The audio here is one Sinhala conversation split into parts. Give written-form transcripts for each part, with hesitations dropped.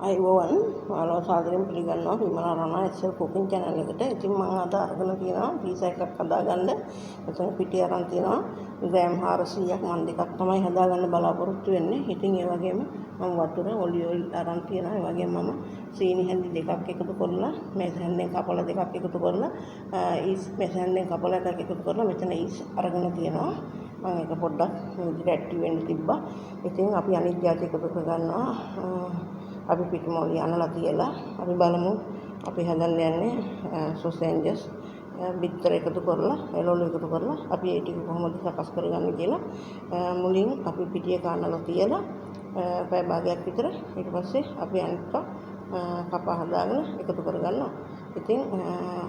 අයිබෝවන් ඔයාලව සාදරයෙන් පිළිගන්නවා vimala Rana SL cooking channel එකට. ඉතින් මම අද අරගෙන තියෙනවා පීසා එකක් හදාගන්න. මෙතන පිටි අරන් තියෙනවා ග්‍රෑම් 400ක්. මම දෙකක් තමයි හදාගන්න බලාපොරොත්තු වෙන්නේ. ඉතින් ඒ වගේම මම වතුර ඔලිව් ඔයිල් අරන් තියෙනවා. ඒ වගේම මම සීනි හැඳි දෙකක් එකතු කරලා මේ හැන්දෙන් කපලා දෙකක් එකතු කරලා ඊස් මේ හැන්දෙන් කපලා එකක් එකතු කරලා මෙතන ඊස් අරගෙන තියෙනවා. මම ඒක පොඩ්ඩක් විදිහට ඇක්ටිව් වෙන්න තිබ්බා. ඉතින් අපි අනිත් જાති එකතු කරගන්නවා. අපි පිටිමෝලි අනලා තියලා අපි බලමු අපි හදන්න යන්නේ සොසෙන්ජස් බිත්තර එකතු කරලා එළවලු එකතු කරලා අපි ඒ ටික කොහොමද සකස් කරගන්නේ කියලා මුලින් අපි පිටිය කනලා තියලා පැය භාගයක් විතර ඊට පස්සේ අපි අනිත් කපා හදාගෙන එකතු කරගන්නවා. ඉතින්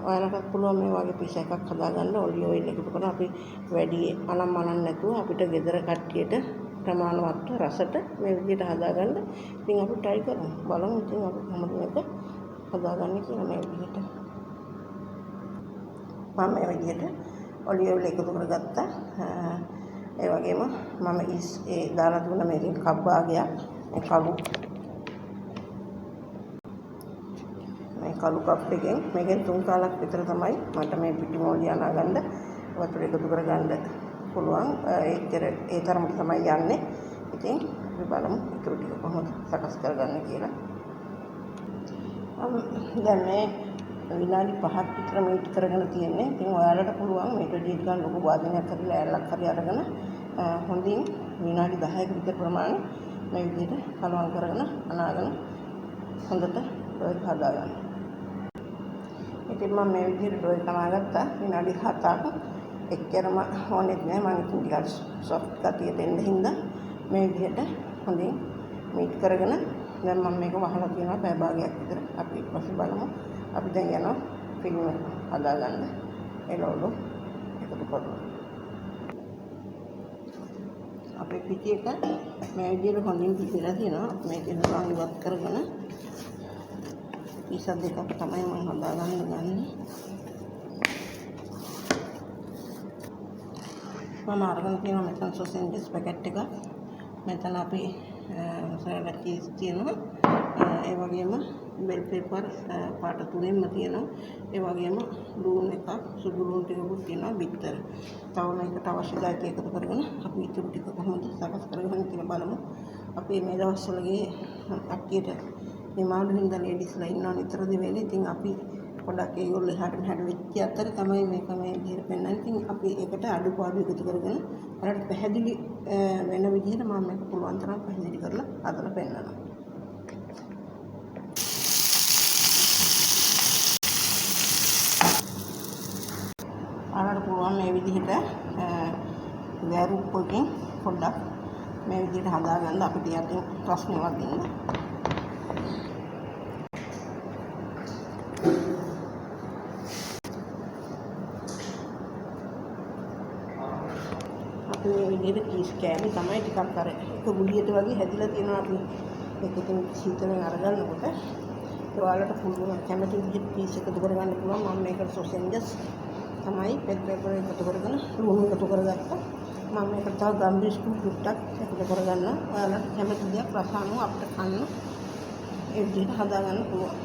ඔයාලට පුළුවන් මේ වගේ පිස් එකක් හදාගන්න ඔලිව් ඔයිල් එකතු කරලා අපි වැඩි අනම්මනන් නැතුව අපිට ගෙදර කට්ටියට ප්‍රමාණවත් රසට මේ විදිහට හදාගන්න. ඉතින් අපි try කරමු. බලමු ඉතින් අපි කොහොමද මේක හදාගන්නේ කියලා මේ විදිහට. මම මේ විදිහට ඔලිව් ඔයිල් එකතු කරගත්තා. ඒ වගේම මම දාලා දුන්න මේකේ කප් භාගයක් කළු කප් එකෙන් මේකෙන් 3 කාලක් විතර තමයි මට මේ පිටිමෝලි අනාගන්න වතුර එකතු කරගන්න පුළුවන්. ඒ තරමට තමයි යන්නේ. ඉතින් අපි බලමු ඊටු ටික කොහොමද සකස් කරගන්නේ කියලා. දැන් මේ විනාඩි 5ක් විතර මේක කරගෙන තියෙන්නේ. ඉතින් ඔයාලට පුළුවන් මේක ටිකක් ලොකු වාදනයක් කරලා ඇල්ලක් හරි අරගෙන හොඳින් විනාඩි 10ක විතර ප්‍රමාණය මේ විදිහට කලවම් කරගෙන අනාගෙන හොඳට ඩොයි හදාගන්න. ඉතින් මම මේ විදිහට ඩොයි කනාගත්තා විනාඩි 7ක්. එච්චරම ඕනෙත් නෑ. මම ඉතින් ටිකක් සොෆ්ට් ගතියට එන්න හින්දා මේ විදිහට හොඳින් මීට් කරගෙන දැන් මම මේක වහලා තියෙනවා පැය භාගයක් විතර. අපි ඊට පස්සේ බලමු. අපි දැන් යනවා ෆිල්ම් හදාගන්න. එළවලු එකතු කරලා අපේ පිටි එක මේ විදිහට හොඳින් පිටිලා තියෙනවා. මේකෙන් ගාන ඉවත් කරගෙන පිස දෙකක් තමයි මම හදාගන්න ගන්නේ. මම අරගෙන තියෙනවා මෙතන සොසෙන්ජස් පැකට් එකක්. මෙතන අපි සලාඩ් චීස් තියෙනවා. ඒ වගේම බෙල් පෙපර් පාට තුනෙන්ම තියෙනවා. ඒ වගේම ලූණ් එකක් සුදු ලූණ් ටිකකුත් තියෙනවා. බිත්තර. තව මේකට අවශ්‍ය જાති එකතු කරගෙන අපි ඊටු ටික කොහොමද සකස් කරගන්නේ කියලා බලමු. අපි මේ දවස්වල කට්ටියට මේ මාළුහින්දා ලේඩිස්ලා ඉන්නවා නිතර දෙවෙලේ. ඉතින් අපි පොඩක් ඒගොල්ලෝ එහාට මෙහාට වෙච්ච අතර තමයි මේක මේ විදිහට පෙන්වන්නේ. ඉතින් අපි ඒකට අඩුපාඩු එකතු කරගෙන ඔයාලට පැහැදිලි වෙන විදිහට මම මේක පුළුවන් තරම් පැහැදිලි කරලා හදලා පෙන්නනවා. ඔයාලට පුළුවන් මේ විදිහට වැරුප්පකින් පොඩ්ඩක් මේ විදිහට හදාගන්න. අපිට යටින් ප්‍රශ්නයක් දෙන්න. මේ විදිහට චීස් කෑලි තමයි ටිකක් අර එක ගුලියට වගේ හැදිලා තියෙනවා. අපි ඒකකින් සීතලෙන් අරගන්නකොට ඔයාලට පුළුවන් කැමති විදිහට චීස් එකතු කරගන්න පුළුවන්. මම මේකට සොසෙන්ජස් තමයි පෙපර් එකතු කරගෙන ලුණු එකතු කරගත්තා. මම මේකට තව ගම් බිස්කුට් ටුට්ටක් එකතු කරගන්නවා. ඔයාලට කැමති දෙයක් රස අනුව අපිට කන්න ඒ විදිහට හදාගන්න පුළුවන්.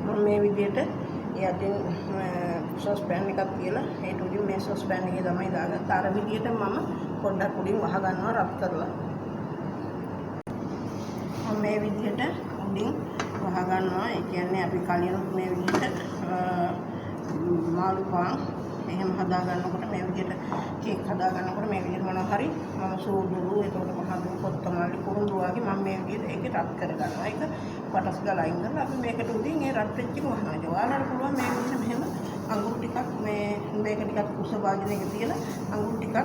මම මේ විදිහට යටින් සොස් පෑන් එකක් තියලා ඒ උඩින් මේ සොස් පෑන් එකේ තමයි දාගත්තා. අර විදිහට මම පොඩ්ඩක් උඩින් වහ ගන්නවා රබ් කරලා. මම මේ විදිහට උඩින් වහ ගන්නවා. ඒ කියන්නේ අපි කලින් මේ විදිහට මාළු පාන් එහෙම හදා ගන්නකොට මේ විදිහට කේක් හදා ගන්නකොට මේ විදිහට මොනවා හරි මම සූදුරු ඒකට මහදු කොත්තමල්ලි කුරුඳු වගේ මම මේ විදිහට ඒකේ රබ් කරගන්නවා. ඒක පටස් ගාලා අයින් කරලා අපි මේකට උඩින් ඒ රබ් වෙච්ච එක වහනවා. ඔයාලට පුළුවන් මේ විදිහට මෙහෙම අඟුරු ටිකක් මේක ටිකක් කුස භාජනයක තියලා අඟුරු ටිකක්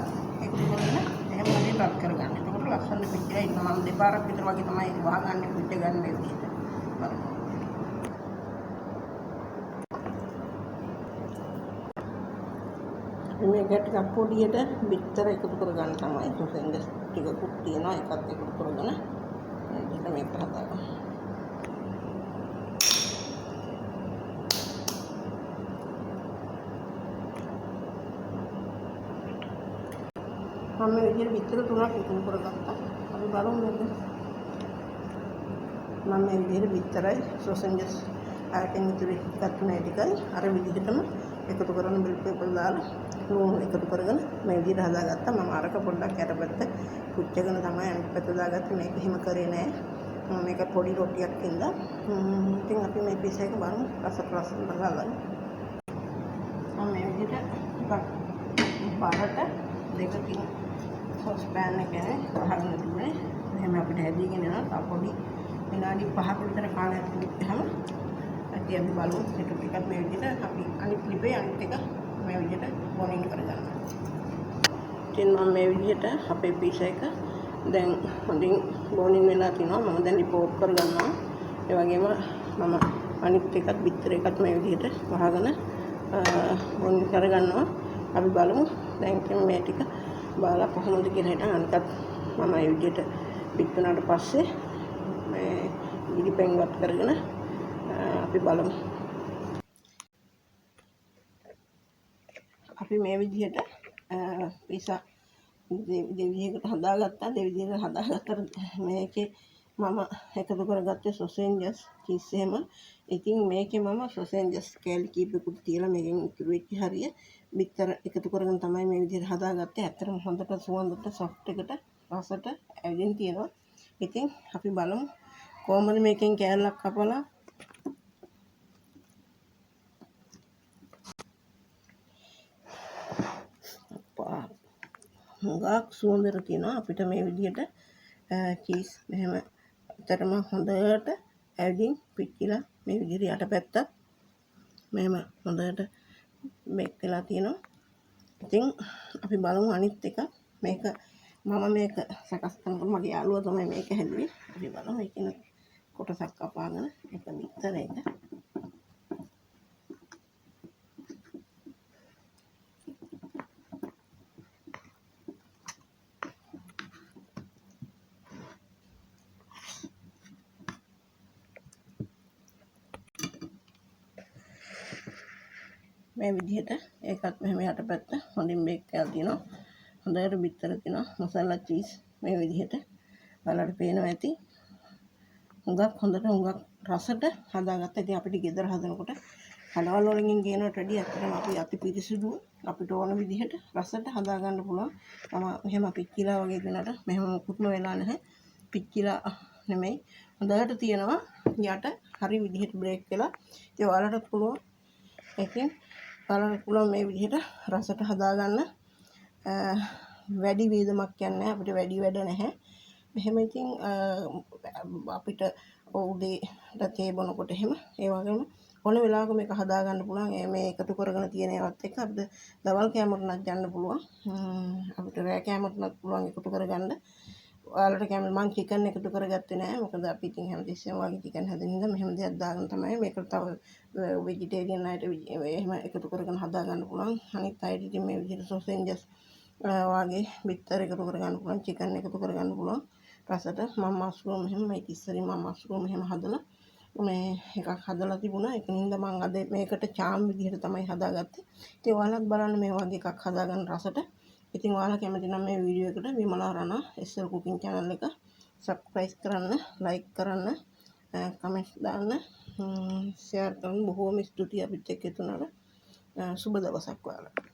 එකතු කරගෙන එහෙම වලින් රබ් කරගන්න. එතකොට ලස්සන පිටිලා ඉන්න මම දෙපාරක් විතර වගේ තමයි වහගන්නේ පිට ගන්න මේ විදිහට. මේකට පොඩියට බිත්තර එකතු කරගන්න තමයි සොසෙන්ජස් ටිකකුත් තියෙනවා. ඒකත් එකතු කරගෙන මේක හදාගන්න. මම මේ විදිහට බිත්තර 3ක් එකතු කරගත්තා. අපි බලමු මේක මම මේ විදිහට බිත්තරයි සොසෙන්ජස් ආයතන ඉතුරු එකත් මේ ටිකයි අර විදිහටම එකතු කරගෙන බෙල් පේපර් දාලා ලුණු එකතු කරගෙන මේ විදිහට හදාගත්තා. මම අරක පොඩ්ඩක් යටපැත්ත පුච්චගෙන තමයි අනිත් පැත්ත දාගත්තේ. මේක එහෙම කරේ නෑ. මේක පොඩි රොටියක් ඉඳලා ඉතින් අපි මේ පිස් එක බලමු රස බලන්න. මම මේ විදිහට ටිකක් බාරට දෙකකින් සොස් පෑන් එකේ වහගෙන තිබුණේ. එහෙම අපිට හැදීගෙන යනවා. තව පොඩි විනාඩි 5ක විතර කාලයක් තිබුණාම අපි බලමු ඒක ටිකක් මේ විදිහට අපි අනිත් ලිපේ අනිත් එක මේ විදිහට බොනින් කරගන්නවා. ඉතින් මම මේ විදිහට අපේ පිස් එක දැන් හොඳින් බොනින් වෙලා තිනවා. මම දැන් රිපෝට් කරගන්නවා. ඒ වගේම මම අනිත් එකත් බිත්තර එකත් මේ විදිහට වහගෙන බොනින් කරගන්නවා. අපි බලමු දැන් මේ ටික බාලා කොහොමද කියලා හිටන් අනිකත් මම මේ විදිහට පිට වුණාට පස්සේ මේ ඉරිපෙන්වත් කරගෙන අපි බලමු. අපි මේ විදිහට පිසා දෙවිදිහකට හදාගත්තා. දෙවිදිහකට හදාගත්තට මේකේ මම එකතු කරගත්තේ සොසෙන්ජස් චීස් එහෙම. ඉතින් මේකේ මම සොසෙන්ජස් කෑලි කීපෙකුත් තියලා මේකෙන් ඉතුරු වෙච්ච හරිය බිත්තර එකතු කරගෙන තමයි මේ විදිහට හදාගත්තේ. ඇත්තටම හොඳට සුවඳට සොෆ්ට් එකට රසට ඇවිදින් තියෙනවා. ඉතින් අපි බලමු කොහොමද මේකෙන් කෑල්ලක් කපලා හුඟක් සුවඳට තියෙනවා. අපිට මේ විදිහට චීස් මෙහෙම ඇත්තටම හොඳට ඇවිදින් පිච්චිලා මේ විදිහට යටපැත්තත් මෙහෙම හොඳට මේක වෙලා තියෙනවා. ඉතින් අපි බලමු අනිත් එක. මේක මේක සකස් කරනකොට මගේ යාළුවා තමයි මේක හැදුවේ. අපි බලමු ඒකෙන කොටසක් කපාගෙන එක බිත්තර එක මේ විදිහට ඒකත් මෙහෙම යටපැත්ත හොඳින් බේක් කරලා තියෙනවා. හොඳට බිත්තර තියෙනවා. මසාලා චීස් මේ විදිහට බලන්න පේනවා ඇති. හුඟක් රසට හදාගත්තා. ඉතින් අපිට ගෙදර හදනකොට කඩවල වලින් ගේනවට වැඩිය ඇත්තටම අපි අති පිරිසිදුව අපිට ඕන විදිහට රසට හදාගන්න පුළුවන්. මෙහෙම පිච්චිලා වගේ දෙනට මෙහෙම මුකුත්ම වෙලා නැහැ. පිච්චිලා නෙමෙයි. හොඳට තියෙනවා. යට හරි විදිහට බ්‍රේක් වෙලා. ඉතින් ඔයාලට පුළුවන් ඒකෙන් බලන්න පුළුවන් මේ විදිහට රසට හදාගන්න. වැඩි වේදමක් යන්නේ අපිට වැඩි වැඩ නැහැ. මෙහෙම ඉතින් අපිට උදේට තේ බොනකොට එහෙම ඒ වගේම ඕන වෙලාවක මේක හදාගන්න පුළුවන්. මේ එකතු කරගෙන තියෙන ඒවත් එක්ක අපිට දවල් කෑමටත් යන්න පුළුවන්. අපිට රෑ කෑමටත් පුළුවන් එකතු කරගන්න. ඔයාලට කැමති මම චිකන් එකතු කරගත්තේ නැහැ. මොකද අපි ඉතින් හැමතිස්සෙම වගේ චිකන් හැදෙන නිසා මෙහෙම දෙයක් දාගෙන තමයි මේක තව වෙජිටේරියන් අයට එහෙම එකතු කරගෙන හදාගන්න පුළුවන්. අනිත් අයට ඉතින් මේ විදිහට සොසෙන්ජස් වගේ බිත්තර එකතු කරගන්න පුළුවන්. චිකන් එකතු කරගන්න පුළුවන්. රසට මම මස්රූම් මෙහෙම මේ ඉස්සරින් මම මස්රූම් මෙහෙම හදලා මේ එකක් හදලා තිබුණා. ඒකින්ද මම අද මේකට චාම් විදිහට තමයි හදාගත්තේ. ඉතින් ඔයාලත් බලන්න මේ වගේ එකක් හදාගන්න රසට. ඉතින් ඔයාලා කැමති නම් මේ වීඩියෝ එකට විමලා රණා SL cooking channel එක subscribe කරන්න, like කරන්න, comment දාන්න, share කරන්න. බොහෝම ස්තුතියි අපිත් එක්ක එතුනට. සුබ දවසක් ඔයාලට.